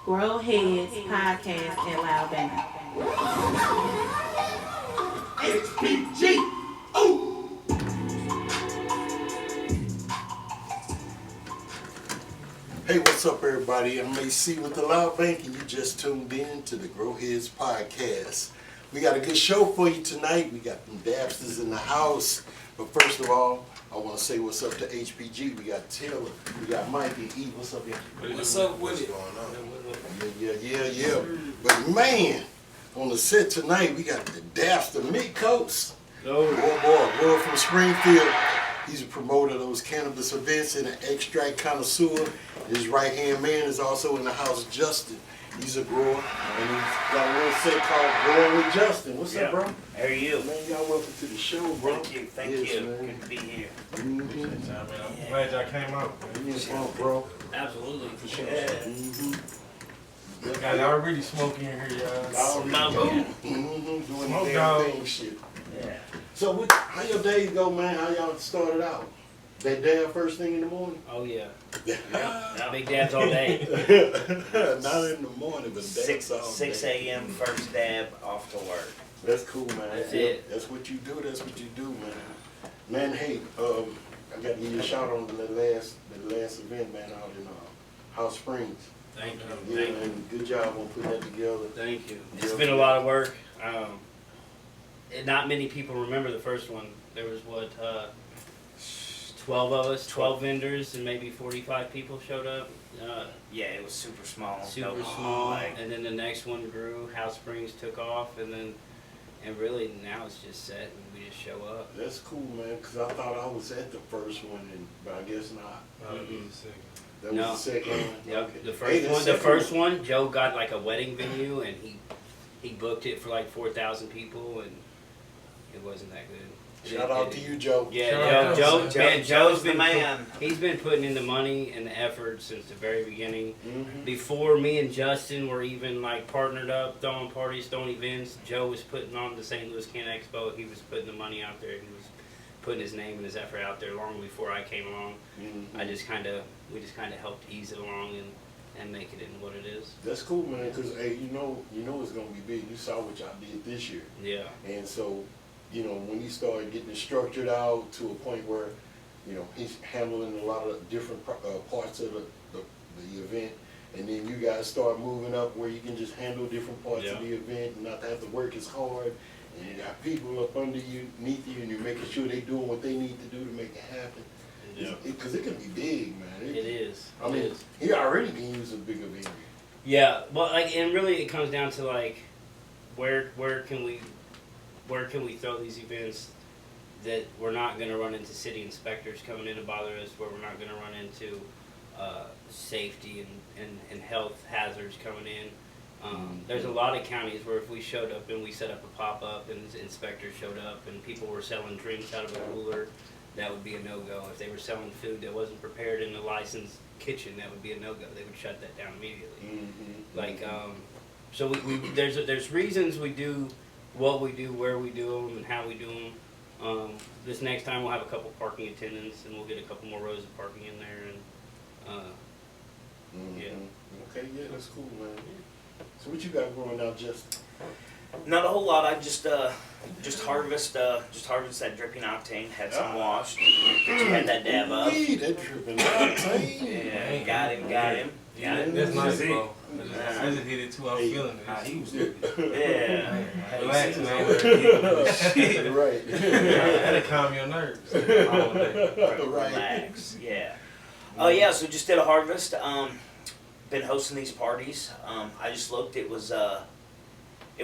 Growheads Podcast in Alabama. HPG. Oh. Hey, what's up, everybody? I'm AC with the Loud Bank, and you just tuned in to the Growheads Podcast. We got a good show for you tonight. We got some Dabsters in the house. But first of all, I want to say what's up to HPG. We got Taylor. We got Mike and E. What's up, y'all? What's up with it? What's going on? Yeah. But man, on the set tonight, we got the Dabster Midcoast. Boy from Springfield. He's a promoter of those cannabis events and an extract connoisseur. His right-hand man is also in the house, Justin. He's a grower, and he's got a little set called Growing with Justin. What's up, bro? How are you? Man, y'all welcome to the show, bro. Thank you. Man. Good to be here. I'm glad y'all came out. Yes, bro. Absolutely, for sure. Guys, y'all really smoking in here, y'all. Doing Smoke the damn dog. thing shit. Yeah. So, how your days go, man? How y'all started out? That damn first thing in the morning? Oh, yeah. Big dabs all day. Not in the morning, but that's all 6 day. a.m. first dab off to work. That's cool, man. That's it. That's what you do. That's what you do, man. Man, hey, I got to give you a shout out on the last event, man, out in House Springs. Thank Yeah, and good job on putting that together. Thank you. It's been a lot of work. And not many people remember the first one. There was, 12 of us, 12 vendors, and maybe 45 people showed up. Yeah, it was super small. Super small. And then the next one grew. House Springs took off, and really now it's just set, and we just show up. That's cool, man, because I thought I was at the first one, but I guess not. That was the second one? Yep. Okay. The first one, Joe got like a wedding venue, and he booked it for like 4,000 people, and it wasn't that good. Shout out to you, Joe. Yeah, Joe's the man. He's been putting in the money and the effort since the very beginning. Mm-hmm. Before me and Justin were even like partnered up, throwing parties, throwing events, Joe was putting on the St. Louis Can Expo. He was putting the money out there. He was putting his name and his effort out there long before I came along. Mm-hmm. We just kind of helped ease it along and make it into what it is. That's cool, man, because, hey, you know it's going to be big. You saw what y'all did this year. Yeah. And so, when he started getting it structured out to a point where, he's handling a lot of different parts of the event, and then you guys start moving up where you can just handle different parts of the event and not have to work as hard, and you got people up underneath you, and you're making sure they're doing what they need to do to make it happen. Yeah. Because it can be big, man. It is. I mean, he already can use a bigger venue. Yeah, well, and really it comes down to where can we throw these events that we're not going to run into city inspectors coming in to bother us, where we're not going to run into safety and health hazards coming in. There's a lot of counties where if we showed up and we set up a pop-up and inspectors showed up and people were selling drinks out of a cooler, that would be a no-go. If they were selling food that wasn't prepared in a licensed kitchen, that would be a no-go. They would shut that down immediately. So there's reasons we do what we do, where we do them, and how we do them. This next time we'll have a couple parking attendants, and we'll get a couple more rows of parking in there, and yeah. Okay, yeah, that's cool, man. So what you got going now, Justin? Not a whole lot. I just harvest that dripping octane. Had some washed. Had that dab up. Hey, that dripping octane. Yeah, got him. That's nice, bro. I just hit it too. I'm feeling it. He was yeah. Relax, man. Right. That'll calm your nerves. Relax. Yeah. Oh yeah. So just did a harvest. Been hosting these parties. I just looked. It was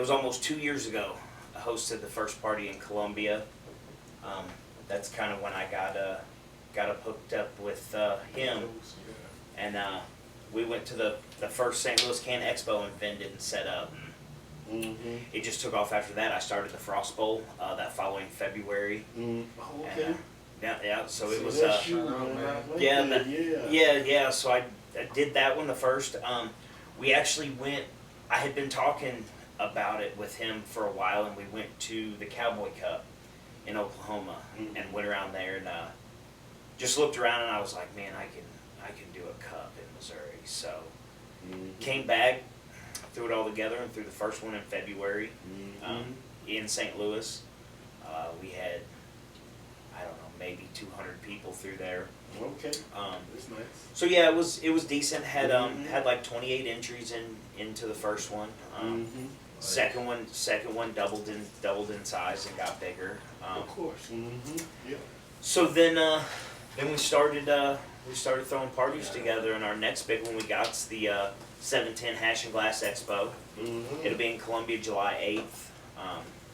almost 2 years ago. I hosted the first party in Columbia. That's kind of when I got hooked up with him, and we went to the first St. Louis Can Expo and vended and set up. It just took off after that. I started the Frost Bowl that following February. Oh, okay. Yeah. So it was So I did that one the first. We actually went. I had been talking about it with him for a while, and we went to the Cowboy Cup in Oklahoma and went around there and just looked around, and I was like, man, I can do a cup in Missouri. So Came back, threw it all together, and threw the first one in February in St. Louis. We had, I don't know, maybe 200 people through there. Okay. That's nice. So yeah, it was decent. Had had like 28 entries into the first one. Second one doubled in size and got bigger. Of course. Yeah. So then we started throwing parties together, and our next big one we got's the 710 Hash and Glass Expo. It'll be in Columbia, July 8th.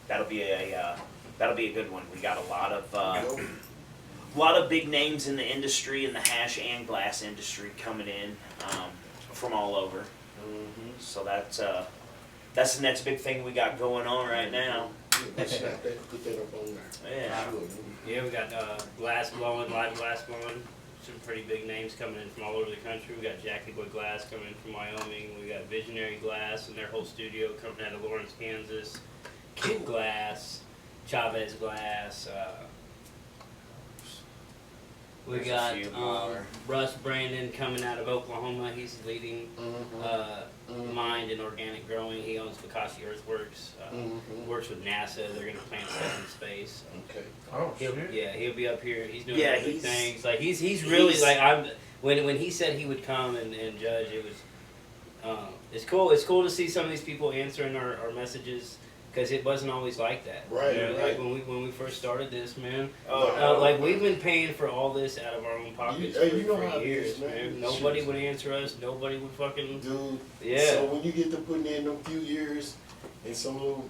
That'll be a good one. We got a lot of big names in the industry, in the hash and glass industry, coming in from all over. So that's the next big thing we got going on right now. Put that up on there. Yeah. Yeah, we got glass blowing, live glass blowing. Some pretty big names coming in from all over the country. We got Jackie Boy Glass coming in from Wyoming. We got Visionary Glass and their whole studio coming out of Lawrence, Kansas. Kid Glass, Chavez Glass. We got Russ Brandon coming out of Oklahoma. He's leading Mind and Organic Growing. He owns Bakashi Earthworks. Works with NASA. They're gonna plant stuff in space. Okay. Oh, shit. He'll be up here. He's doing big he's- things. Like he's really like when he said he would come and judge, it was it's cool. It's cool to see some of these people answering our messages. Because it wasn't always like that. Right, you know, right. Like when we first started this, man. Oh, Like we've been paying for all this out of our own pockets you know how for it years, is, man. Nobody would answer us. Nobody would fucking. Dude. Yeah. So when you get to putting in them few years, and some little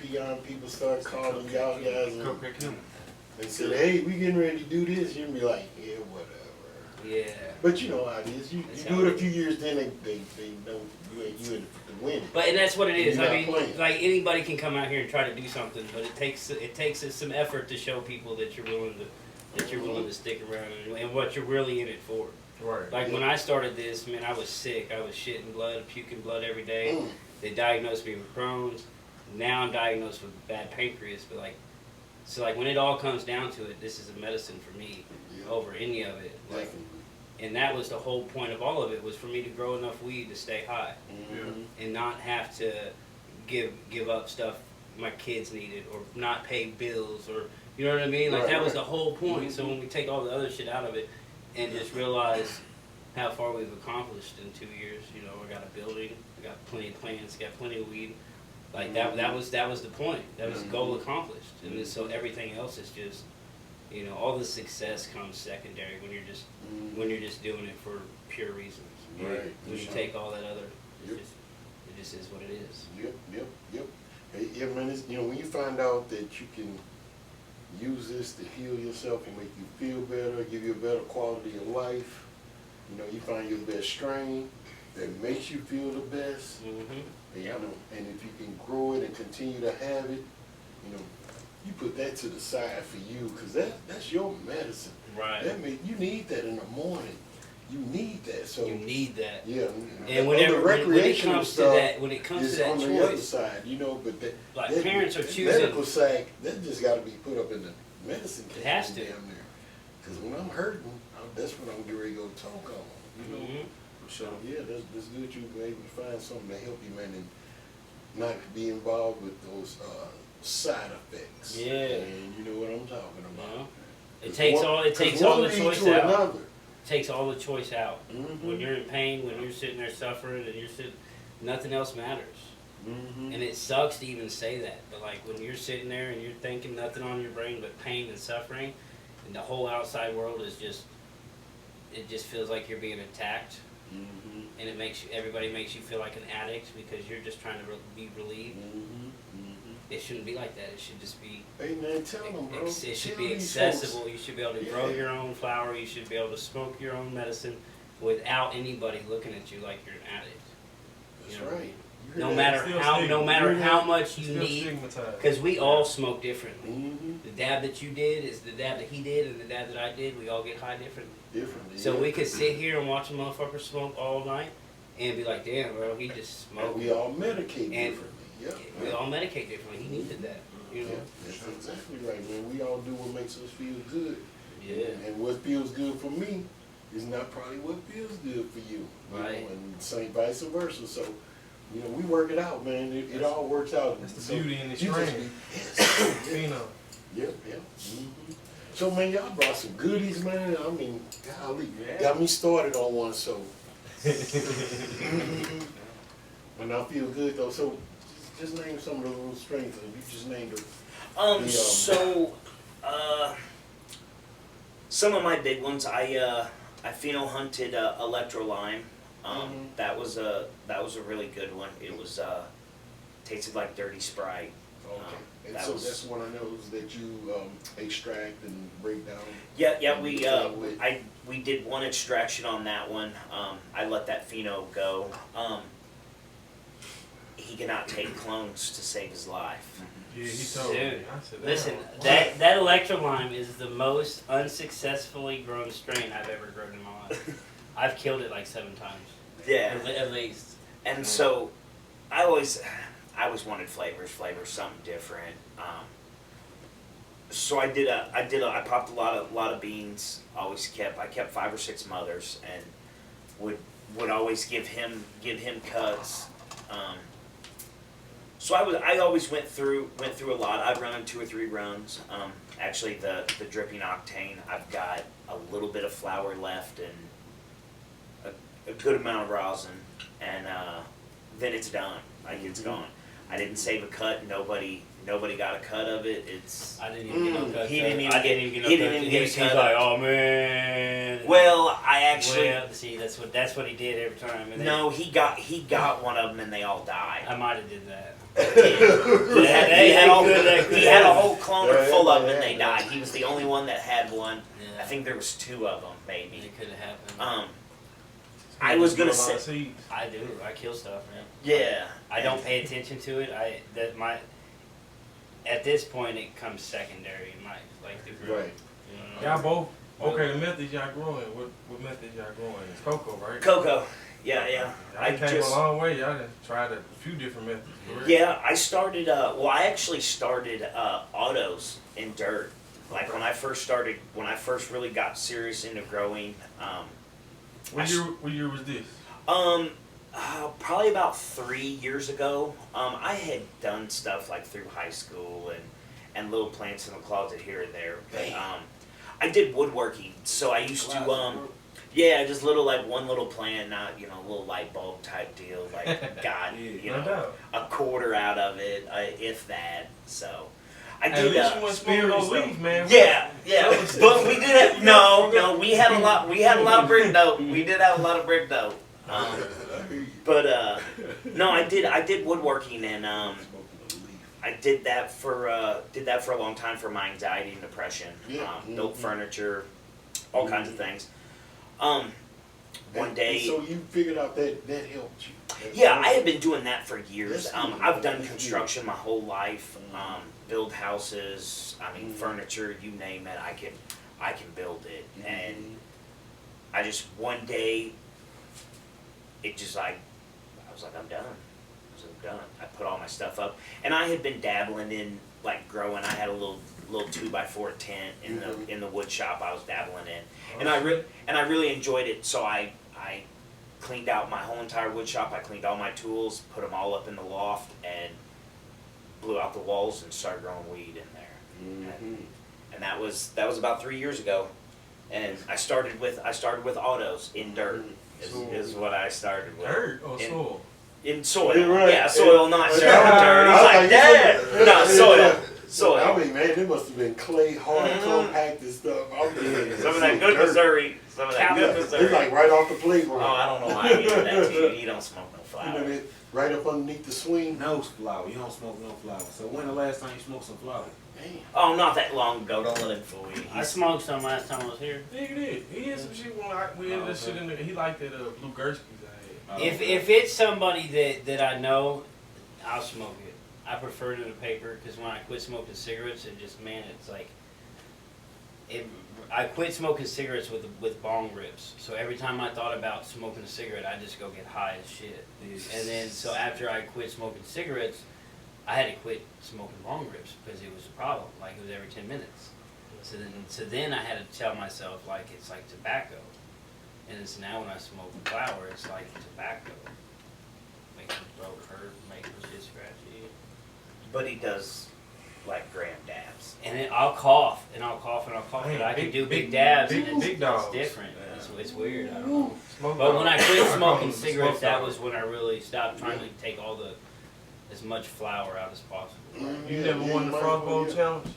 peon people start calling y'all guys and say, hey, we getting ready to do this, you'll be like, yeah, whatever. Yeah. But you know how it is. You do it a few years, then they know you in the win. And that's what it is. You're I not mean, playing. like anybody can come out here and try to do something, but it takes some effort to show people that you're willing to stick around and what you're really in it for. Right. Like when I started this, man, I was sick. I was shitting blood, puking blood every day. They diagnosed me with Crohn's. Now I'm diagnosed with bad pancreas. But like when it all comes down to it, this is a medicine for me over any of it. Like, Definitely. and that was the whole point of all of it, was for me to grow enough weed to stay high and not have to give up stuff my kids needed or not pay bills or you know what I mean. Like that was the whole point. So when we take all the other shit out of it and just realize how far we've accomplished in 2 years, you know, I got a building, I got plenty of plants, got plenty of weed. Like that was the point. That was the goal accomplished. And then, so everything else is just, you know, all the success comes secondary when you're just doing it for pure reasons. Right. When you take all that other, Yep. it just is what it is. Yep. Hey, yeah, man, it's, you know, when you find out that you can use this to heal yourself and make you feel better, give you a better quality of life, you know, you find your best strain that makes you feel the best, and, you know, and if you can grow it and continue to have it, you know, you put that to the side for you, because that's your medicine. Right. You need that in the morning. You need that. So You need that. yeah. And the whenever when it recreational comes to stuff that, when it comes is to that on the other choice, side, you know, but like that parents are that choosing. medical side, that just got to be put up in the medicine It has to. down there. Because when I'm hurting, that's when I'm getting ready to go talk on. You know. So yeah, that's good. You were able to find something to help you, man, and not be involved with those side effects. Yeah. And you know what I'm talking about. It takes all the choice out. Another. Takes all the choice out. Mm-hmm. When you're in pain, when you're sitting there suffering, and nothing else matters. Mm-hmm. And it sucks to even say that, but like when you're sitting there and you're thinking nothing on your brain but pain and suffering, and the whole outside world is it just feels like you're being attacked, and everybody makes you feel like an addict because you're just trying to be relieved. It shouldn't be like that. It should just be. Hey man, tell them, bro. It should Tell be these accessible. folks. You should be able to grow your own flower. You should be able to smoke your own medicine without anybody looking at you like you're an addict. That's You know what I right. mean? You hear No that? matter how much you Still need, stigmatized. because we all smoke differently. Mhm. The dab that you did is the dab that he did, and the dab that I did. We all get high differently. Differently. So yeah. we could sit here and watch a motherfucker smoke all night, and be like, "Damn, bro, he just And smoked." we all medicate And differently. Yeah. we all medicate differently. He needed that, you know. Yeah, that's exactly right, man. We all do what makes us feel good. Yeah. And what feels good for me is not probably what feels good for you. Right. And same vice versa. So, we work it out, man. It all works out. That's the So beauty in the you just training. be- You know. Yeah. Mm-hmm. So, man, y'all brought some goodies, man. I mean, golly, Yeah. got me started on one, so. And I feel good, though. So, just name some of the little strengths. You just named them. Some of my big ones, I pheno hunted electro-lime. That was a really good one. It was tasted like dirty Sprite. Okay. And that so was- that's one I know that you extract and break down. Yeah, With- we did one extraction on that one. I let that pheno go. He cannot take clones to save his life. Yeah, he told me. Dude, I said, listen, "Damn, that electro-lime is the most unsuccessfully grown strain I've ever grown in my life. I've killed it like 7 times. Yeah. At least. And so, I always wanted flavors, something different. So I popped a lot of beans. I kept 5 or 6 mothers, and would always give him cuts. So I always went through a lot. I'd run 2 or 3 runs. Actually, the dripping octane, I've got a little bit of flour left and a good amount of rosin, and then it's done. Like, it's gone. I didn't save a cut. Nobody got a cut of it. I didn't even get no cuts. He didn't even I get- didn't even he get no didn't cuts. even He's get a cut. like, oh man. Well, I actually See, that's what he did every time. And no. He got one of them, and they all died. I might have did that. He had a whole cloner Yeah, full of them, and yeah, they yeah. died. He was the only one that had one. Yeah. I think there was 2 of them, maybe. It could have happened. I was gonna a lot of say, seeds." I do. I kill stuff, man. yeah. I don't pay attention to it. At this point, it comes secondary in my like the group. Right. You know? Y'all both, okay, the methods y'all growing, what methods y'all growing? It's cocoa, right? Cocoa. Yeah. Y'all I came just a long way. Y'all done tried a few different methods. correct? yeah. I started. I actually started autos in dirt. Like when I first really got serious into growing. What year was this? Probably about 3 years ago. I had done stuff like through high school and little plants in the closet here and there. But I did woodworking, so I used to just little like one little plant, not a little light bulb type deal. Like got No doubt. a quarter out of it, if that. So I At did. least you weren't smoking those leaves, man. Yeah. But we did have no. We had a lot. We had a lot of brick dough. We did have a lot of brick dough. But no, I did woodworking, and I did that for a long time for my anxiety and depression. Built furniture, all kinds of things. One day. So you figured out that helped you. Yeah, I had been doing that for years. That's good. I've done construction my whole life. Build houses. Furniture. You name it, I can build it. And I just one day, it just I was like, I'm done. I put all my stuff up, and I had been dabbling in like growing. I had a little 2x4 tent in the wood shop I was dabbling in, and I really enjoyed it. So I cleaned out my whole entire wood shop. I cleaned all my tools, put them all up in the loft, and blew out the walls and started growing weed in there. And that was about 3 years ago, and I started with autos in dirt. Is what I started with. Dirt or soil? In soil. Yeah, right. Yeah, soil, not dirt. I was He's like, Dad! No, soil. Soil. I mean, man, it must have been clay, hard, compacted stuff. Some of that good Missouri. Some of that good It's Missouri. like right off the playground. Oh, I don't know why I gave that to you. You don't smoke no flower. Right up underneath the swing. No flower. You don't smoke no flower. So when the last time you smoked some flower? Oh, not that long ago. Don't let him fool you. I smoked some last time I was here. Yeah, he did. He had some shit when we had this shit in there. He liked that blue Gursky's I had. If it's somebody that I know, I'll smoke it. I prefer it in a paper because when I quit smoking cigarettes, it's like I quit smoking cigarettes with bong rips. So every time I thought about smoking a cigarette, I just go get high as shit. And then so after I quit smoking cigarettes, I had to quit smoking bong rips because it was a problem. Like it was every 10 minutes. So then I had to tell myself like it's like tobacco. And it's now when I smoke flower, it's like tobacco. Makes my throat hurt, makes my shit scratchy. But he does like gram dabs. And then I'll cough, and I'll cough, and I'll cough, Man, but I can big- do big- big dabs, big- and big it's dogs. different. Yeah. It's weird, I don't know. Smoke But when I dog. quit call smoking them the cigarettes, smoke that dog. was when I really stopped trying to take as much flour out as possible. You never won the Frostbowl challenge?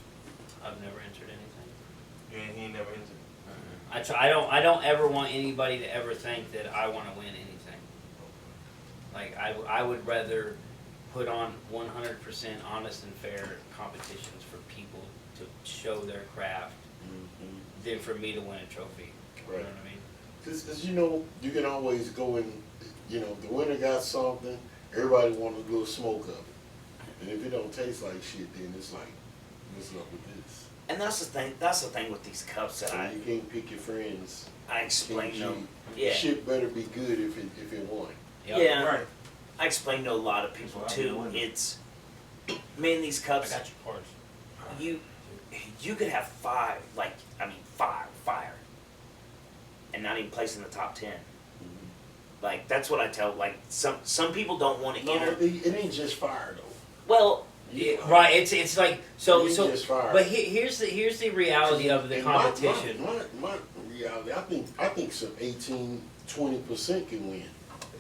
I've never entered anything. Yeah, he ain't never entered. I don't ever want anybody to ever think that I want to win anything. Like I would rather put on 100% honest and fair competitions for people to show their craft than for me to win a trophy. You know Right. what I mean? Because you can always go and, the winner got something, everybody wants a little smoke of it. And if it don't taste like shit, then it's like, what's up with this? And that's the thing with these cups that So you can't pick your friends. I explain Can't them. cheat. Yeah. Shit better be good if it won. Yep. Yeah. Right. I explain to a lot of people That's what I too. wonder. It's, man, these I cups, got your cards. you could have fire, and not even place in the top 10. Like, that's what I tell, like, some people don't want to No, enter. it ain't just fire though. Well, Yeah, right. It's like so. It ain't just fire. But here's the reality of the And competition. My reality, I think some 18-20% can win.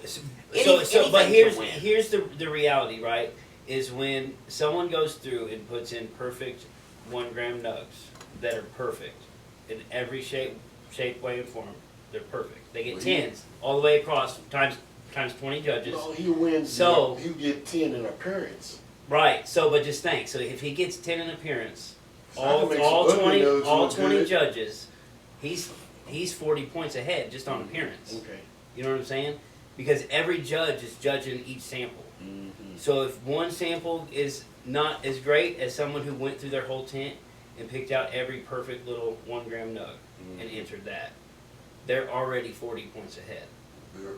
But anything can win. here's the reality, right? Is when someone goes through and puts in perfect 1 gram nugs that are perfect in every shape, way, and form. They're perfect. They get Well, 10s all the way across times 20 judges. No, he wins. So- He'll get 10 in appearance. Right. So, but just think. So if he gets 10 in appearance, So I can make some all ugly 20 nugs all look 20 good. judges, he's 40 points ahead just on appearance. Okay. You know what I'm saying? Because every judge is judging each sample. So if one sample is not as great as someone who went through their whole tent and picked out every perfect little 1 gram nug and entered that, they're already 40 points ahead.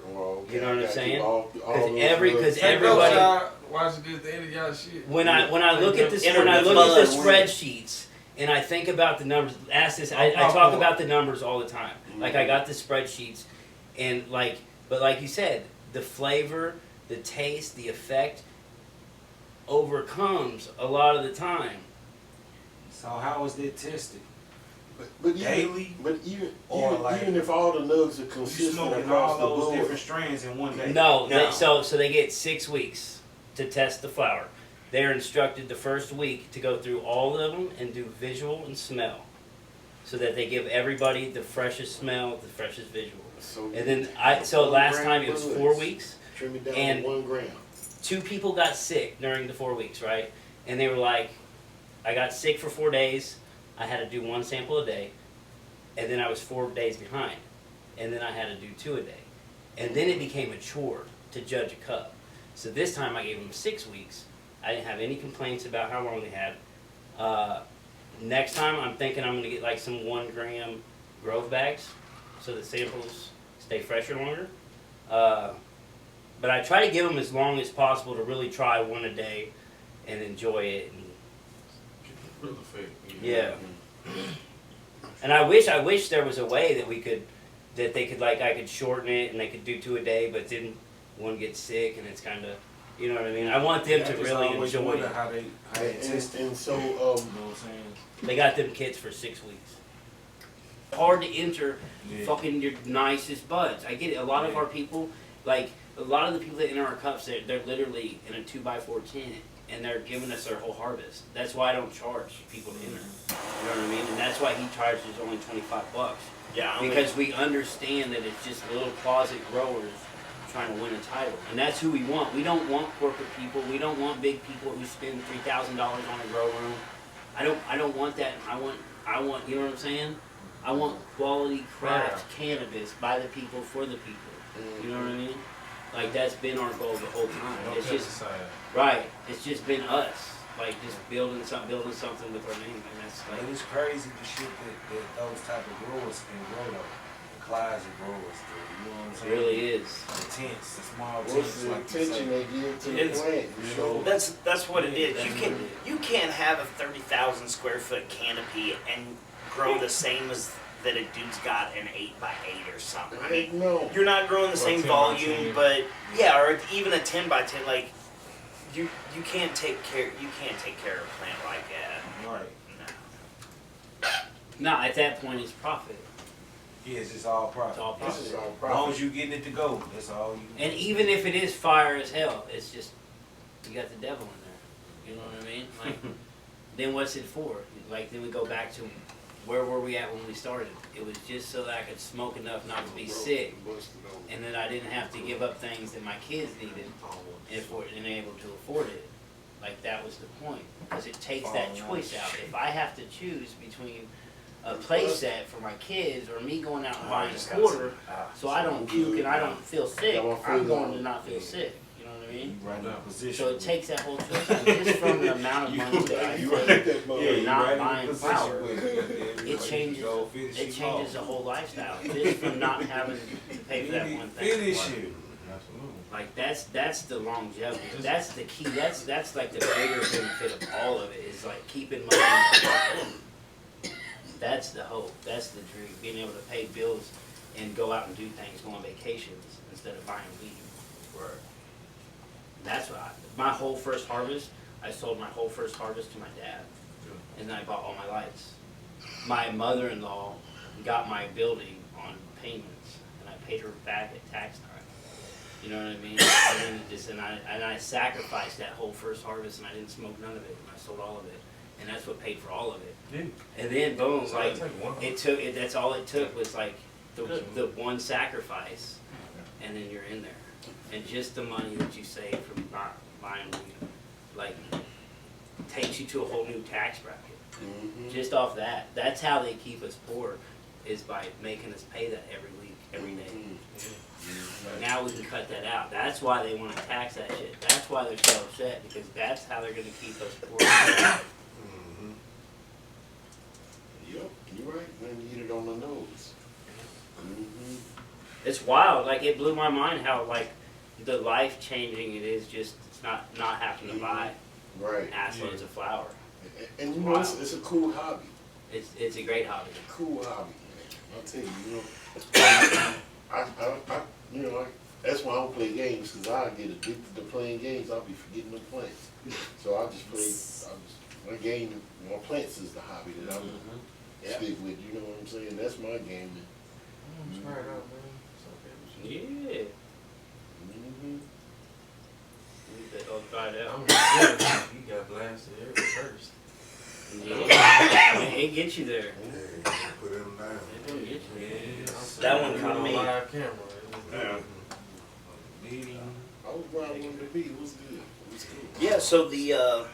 Well, okay, You know what I I'm got saying? all Because those because nugs. Hey, bro, everybody. y'all watch it at the end of y'all shit. When I look at this, Enter when I the look at the fun. spreadsheets and I think about the numbers, ask this. I talk about the numbers all the time. Like I got the spreadsheets, and but like you said, the flavor, the taste, the effect overcomes a lot of the time. So how is that tested? But Daily? Or like- even if all the nugs are You consistent smoking across all the those board, different strands in one day? No, No. so they get 6 weeks to test the flower. They're instructed the first week to go through all of them and do visual and smell, so that they give everybody the freshest smell, the freshest visual. so And then 1 last gram time it was buds. 4 weeks. Trim it down and- to 1 gram. 2 people got sick during the 4 weeks, right? And they were like, I got sick for 4 days. I had to do 1 sample a day. And then I was 4 days behind. And then I had to do 2 a day. And then it became a chore to judge a cup. So this time I gave them 6 weeks. I didn't have any complaints about how long they had. Next time I'm thinking I'm going to get like some 1 gram Grove bags so the samples stay fresher longer. But I try to give them as long as possible to really try 1 a day and enjoy it. And, Real effect. yeah. And I wish there was a way that they could I could shorten it and they could do 2 a day, but then one gets sick and it's kind of, you know what I mean? I want them Yeah, I to just really always enjoy wonder it. how they test it. And so, You know what I'm saying? They got them kids for 6 weeks. Hard to enter Yeah. fucking your nicest buds. I get it. A lot of our people, a lot of the people that enter our cups, they're literally in a 2x4 tent and they're giving us their whole harvest. That's why I don't charge people to enter. You know what I mean? And that's why he charges only $25. Yeah, Because we understand that it's just little closet growers trying to win a title. And that's who we want. We don't want corporate people. We don't want big people who spend $3,000 on a grow room. I don't want that. I want, you know what I'm saying? I want quality craft cannabis by the people for the people. You know what I mean? Like that's been our goal the whole time. No It's just pesticide. right. It's just been us. Like just building something with our name, and that's But like it's crazy the shit that those type of growers can grow though. The closet growers do. You know what I'm it saying? really is. The tents, the small what's tents, the like you attention say. they give to the It's- plant? You know, that's what it is. Yeah, You can't have a 30,000 square foot canopy and grow the same as that a dude's got an 8x8 or something. I Heck mean, no. you're not growing the Or same 10 by volume, 10. but yeah, or even a 10x10. Like you can't take care of a plant like that. Right. No. No, at that point it's profit. Yes, it's all profit. It's all This profit. is all As long profit. as you getting it to go, that's all you. And even if it is fire as hell, it's just you got the devil in there. You know what I mean? Like, then what's it for? Like, then we go back to where were we at when we started? It was just so that I could smoke enough not to be sick, and then I didn't have to give up things that my kids needed and able to afford it. Like, that was the point, because it takes that choice out. If I have to choose between a play set for my kids or me going out and buying a quarter, so I don't puke and I don't feel sick, I'm going to not feel sick. You know what I mean? You right in a position. So it takes that whole choice out. Just from the amount of money that I save you not right in a buying position flour, with it. it changes the whole lifestyle. Just from not having to pay for that one thing. Finish it. Like that's the longevity. That's the key. That's like the bigger benefit of all of it is like keeping money in the pocket. That's the hope. That's the dream. Being able to pay bills and go out and do things, go on vacations instead of buying weed. Right. That's what my whole first harvest. I sold my whole first harvest to my dad, and then I bought all my lights. My mother-in-law got my building on payments, and I paid her back at tax time. You know what I mean? And I sacrificed that whole first harvest, and I didn't smoke none of it, and I sold all of it, and that's what paid for all of it. Yeah. And then boom, So like that'd take one. it took. That's all it took was like the one sacrifice, and then you're in there. And just the money that you save from not buying weed, like, takes you to a whole new tax bracket. Mm-hmm. Just off that. That's how they keep us poor, is by making us pay that every week, every day. Mm-hmm. Now we can cut that out. That's why they want to tax that shit. That's why they're so upset, because that's how they're going to keep us poor. Mm-hmm. Yep, you're right. Man, you hit it on the nose. Mm-hmm. It's wild. Like, it blew my mind how, like, the life changing it is just not having to buy Right. assloads of flour. And you know, it's a cool hobby. It's a great hobby. Cool hobby, man. I'll tell you, you know. That's why I don't play games, because I get addicted to playing games. I'll be forgetting the plants. So I just play, my plants is the hobby that I'm stick with. You know what I'm saying? That's my game. Try it out, man. It's okay with you. Yeah. Mm-hmm. I'll try it out. You got blasted every first. Yeah. It gets you there. Put them down. It don't get you there. That one caught me. Live camera. Yeah. Meeting. I was where I wanted to be. It was good. It was cool. Yeah, so the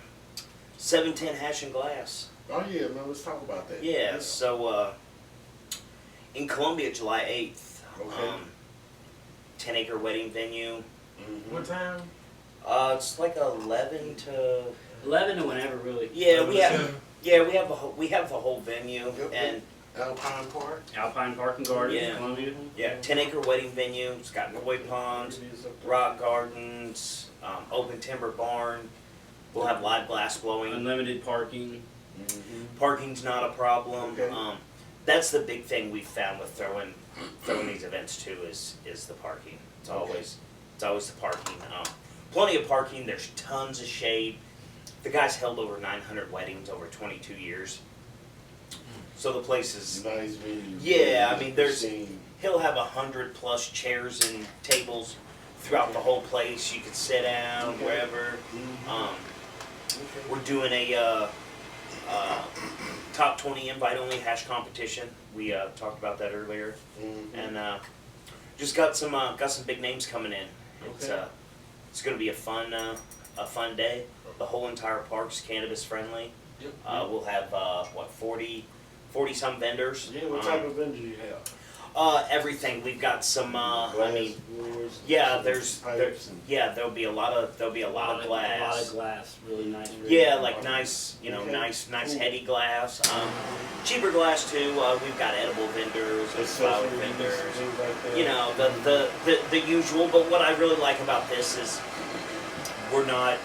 710 Hash and Glass. Oh yeah, man. Let's talk about that. Yeah, so in Columbia, July 8th, Okay. 10-acre wedding venue. Mm-hmm. What time? It's like 11 to 11 to whenever, really. yeah. We have 7. we have the whole venue Yep. and Alpine Park. Alpine Park and Garden, Yeah. Columbia. yeah, 10-acre wedding venue. It's got koi ponds, rock gardens, open timber barn. We'll have live glass blowing. Unlimited parking. Mm-hmm. Parking's not a problem. Okay. That's the big thing we've found with throwing these events too is the parking. It's always the parking. Plenty of parking. There's tons of shade. The guy's held over 900 weddings over 22 years. So the place is. Nice venue. Yeah, I mean, there's. Scene. He'll have 100+ chairs and tables throughout the whole place. You can sit down wherever. We're doing a top 20 invite-only hash competition. We talked about that earlier, Mm-hmm. and just got some big names coming in. Okay. It's going to be a fun day. The whole entire park's cannabis friendly. Yep. We'll have 40 some vendors. Yeah, what type of vendor do you have? Everything. We've got some. Glass blowers, Yeah, there's pipes and there'll be a lot of glass. A lot of glass, really nice. Yeah, like nice, Okay. nice Cool. heady glass. Cheaper glass too. We've got edible vendors and flower vendors. things like that. You know, the usual. But what I really like about this is we're not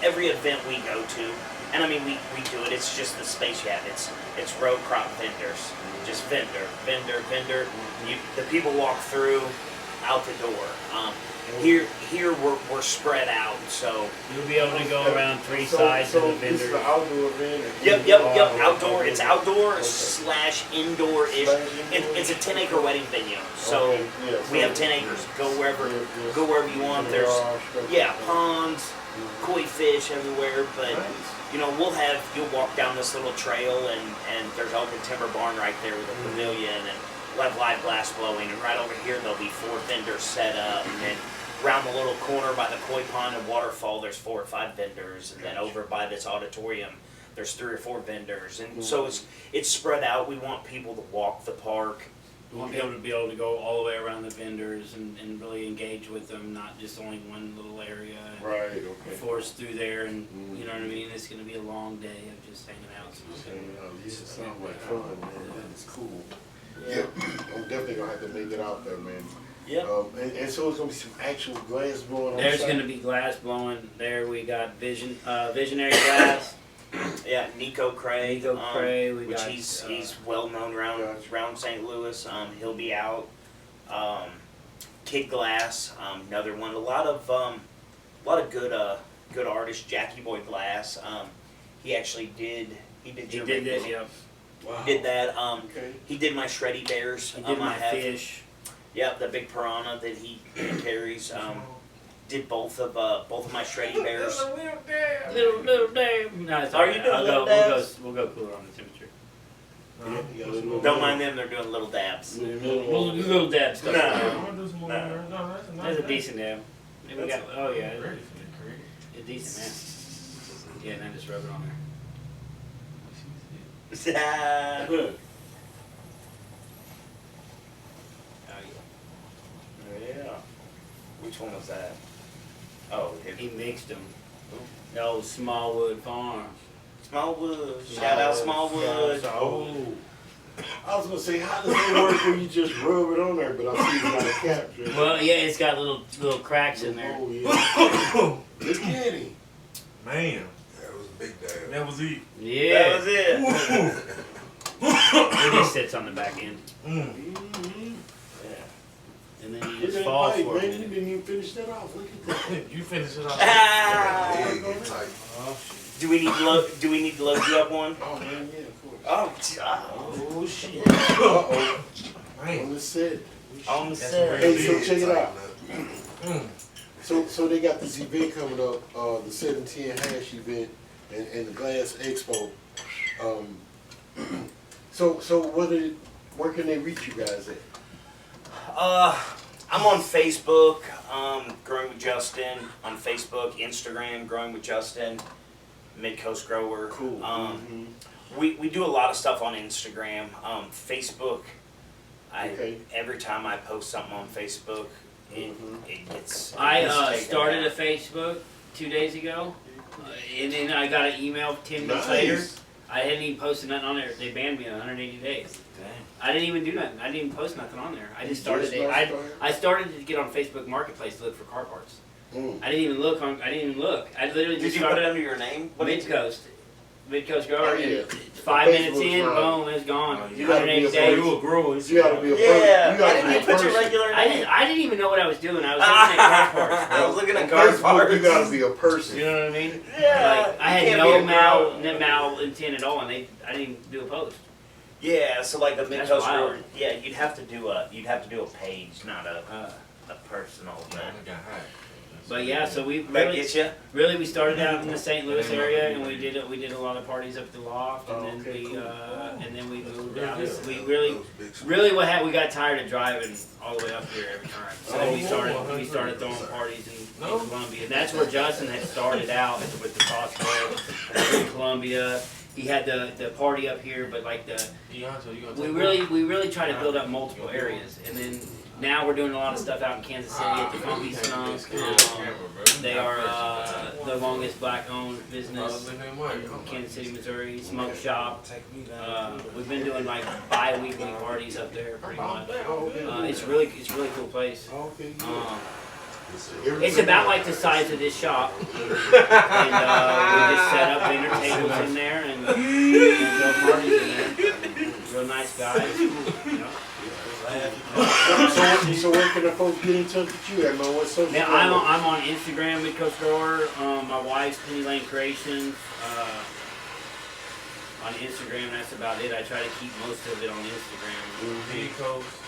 every event we go to. And I mean, we do it. It's just the space you have. It's row crop vendors. Just vendor. The people walk through, out the door. Here we're spread out, so You'll be able to go around three sides of the vendors. This is the outdoor event. yep. Outdoor. It's outdoor / indoor-ish. It's a 10-acre wedding venue, so we have 10 acres. Go wherever you want. There's ponds, koi fish everywhere, but you'll walk down this little trail and there's an open timber barn right there with a pavilion, and we'll have live glass blowing, and right over here there'll be 4 vendors set up, and then around the little corner by the koi pond and waterfall there's 4 or 5 vendors, and then over by this auditorium there's 3 or 4 vendors, and so it's spread out. We want people to walk the park. We want people to be able to go all the way around the vendors and really engage with them, not just only one little area. Right, okay. Force through there, and you know what I mean? It's going to be a long day of just hanging out. This sounds like fun, man. It's cool. Yeah, I'm definitely gonna have to make it out there, man. Yep. And so it's gonna be some actual glass blowing on There's site? going to be glass blowing there. We got Visionary Glass. Yeah, Nico Cray. We which got, he's well known around St. Louis. He'll be out. Kid Glass, another one. A lot of good artists. Jackie Boy Glass. He actually did. He did this, yep. Wow. Did that. Okay. He did my Shreddy Bears. He did my I have. fish. Yep, the big piranha that he carries. Did both of my Shreddy Bears. Little Dave. No, it's Are all you right. doing little dabs? We'll go cooler on the temperature. Yeah, you got a little Don't mind them. They're doing little dabs. Little dabs. No. That's a decent dab. We got, oh yeah, Ready it's for the a decent man. Yeah, and then just rub it on there. Good. Yeah. Which one was that? Oh, He mixed them. The old Smallwood Farm. Smallwood. Shout out Smallwood. Oh. I was gonna say, how does that work when you just rub it on there? But I see you got a capture. Well, yeah, it's got little cracks in there. Oh yeah. Look at him. Man, That was a big dab. that was it. Yeah. That was it. It just sits on the back end. Mm-hmm. And then you Look just at fall that pipe, for man. You it. didn't even finish that off. Look at that. You finish it off. Ah. Big and tight. Do we need to load you up one? Oh man, yeah, of course. Oh, shit. Uh-oh. Man. On the set. on the That's set. Hey, so check it out. Mm. So they got this event coming up, the 710 Hash event and the Glass Expo. So where can they reach you guys at? I'm on Facebook, Growing with Justin on Facebook, Instagram, Growing with Justin, Midcoast Grower. Cool. We do a lot of stuff on Instagram, Facebook. Okay. Every time I post something on Facebook, it gets. I taken started a down. Facebook 2 days ago, and then I got an email 10 minutes later. Nice. I hadn't even posted nothing on there. They banned me 180 days. Dang. I didn't even do nothing. I didn't even post nothing on there. I just You started just it. now started? I started to get on Facebook Marketplace to look for car parts. Mm. I didn't even look. I literally Did just you put started it under your name? What did you- Midcoast Grower. Oh, yeah. And 5 minutes Facebook's in, right. boom, it's gone. You gotta be 180 a days. You grower. You gotta be a person. Yeah, You gotta I didn't be a even put your person. regular I name. didn't even know what I was doing. I was looking at car parts. I was looking On at car Facebook, parts. you gotta be a person. You know what I mean? Yeah, Like, I you had can't no be a grower. malintent at all, and I didn't even do a post. Yeah, so like the That's Midcoast wild. Grower, yeah, you'd have to do a page, not a personal thing. But yeah, so we That really, get you? we started out in the St. Louis area, and we did a lot of parties up at the loft, and then Okay, cool. and then we moved Very out. good. We we got tired of driving all the way up here every time, so then we started throwing parties in Columbia. And that's where Justin had started out with the Costco in Columbia. He had the party up here, but like we really try to build up multiple areas, and then now we're doing a lot of stuff out in Kansas City at the Funky Skunk. They are the longest black-owned business in Kansas City, Missouri. Smoke shop. We've been doing like bi-weekly parties up there, pretty much. It's really cool place. Okay, It's about like the size of this shop. And we just set up dinner tables in there and throw parties in there. Real nice guys. You know. So where can the folks get in touch with you at, man? What's social Now, media? I'm on Instagram, Midcoast Grower. My wife's Penny Lane Creations. On Instagram, that's about it. I try to keep most of it on Instagram. Midcoast.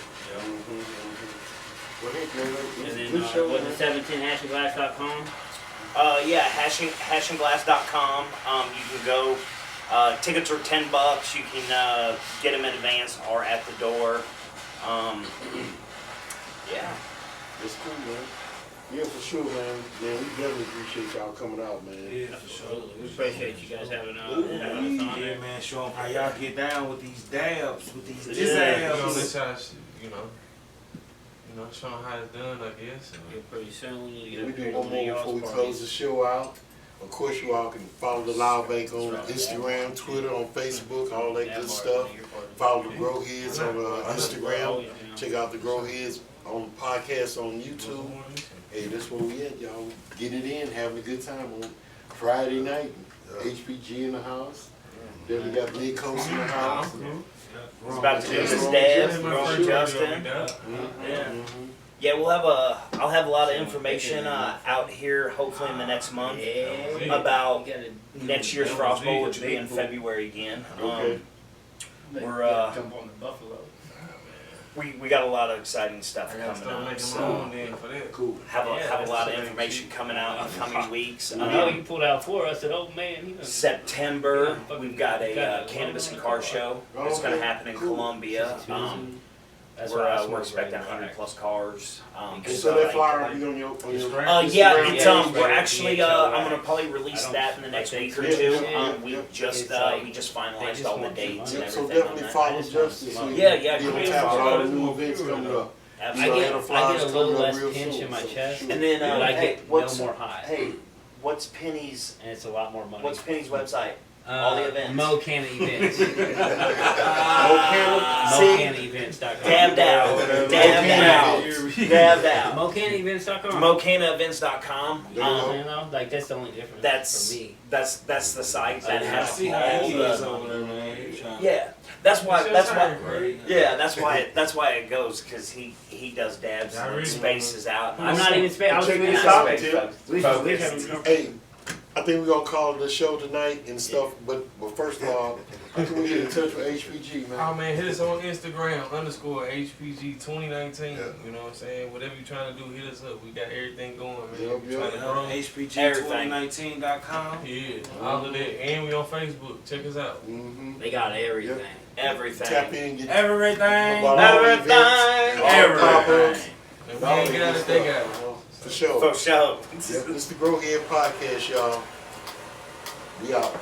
And then, the 710hashinglass.com. Yeah, hashingglass.com. You can go. Tickets are $10. You can get them in advance or at the door. Yeah. It's cool, man. Yeah, for sure, man. Man, we definitely appreciate y'all coming out, man. Yeah, for sure. We appreciate you guys having us on Yeah, there. man, show them how y'all get down with these dabs, with these You know, jabs. this how show them how it's done, I guess. Yeah, pretty soon we need to We get do up one more before we close the show out. Of course, you all can follow the Loud Bank on Instagram, Twitter, on Facebook, all that good stuff. Follow the Growheads on Instagram. Check out the Growheads on podcast on YouTube. Hey, that's where we at, y'all. Getting it in, having a good time on Friday night. HPG in the house. Then we got Midcoast in the house. It's about to do this Dad, Growing Justin. Yeah, I'll have a lot of information out here hopefully in the next month about next year's Frost Bowl, which will be in February again. Okay. We're jump on the Buffalo. We got a lot of exciting stuff I gotta coming start up. making So my own then for that. Cool. have a lot of information coming out in the coming weeks. I know you pulled out for us. I said, oh man, he was September, we've got a cannabis and car show that's going to happen in Columbia. We're expecting 100+ cars. So that flyer will be on your Yeah, Instagram? it's we're actually I'm gonna probably release that in the next week or two. We just finalized all the dates and So everything on definitely that. follow Justin. So you Yeah, can be on great. top of all the new events coming up. I Absolutely. get a little less pinch in my chest, And then but I hey, get what's no more high, hey, what's Penny's and it's a lot more money. what's Penny's website? all the events. Mo Canna Events. MoCannaEvents.com. Dabbed out. MoCannaEvents.com. MoCannaEvents.com. You know, like that's the only difference for me. That's the site that I has see all how he is the. over there, man. He trying to- Yeah, that's why Great. Yeah, that's why it goes, because he does dabs I and really spaces out. I'm not even space. I was Check even this talking. out, Tim. Hey, I think we're gonna call the show tonight and stuff. But first of all, how can we get in touch with HPG, man? Oh man, hit us on Instagram _HPG 2019. Yeah. You know what I'm saying? Whatever you're trying to do, hit us up. We got everything going, man. Yup, We trying to grow. HPG2019.com. Yeah, all of that. And we on Facebook. Check us out. Mm-hmm. They got everything. Everything. Tap in, get Everything. about all the events, all the pop-ups, If we ain't got it, they got it. for sure. For sure. Yep, it's the Growhead Podcast, y'all. We out.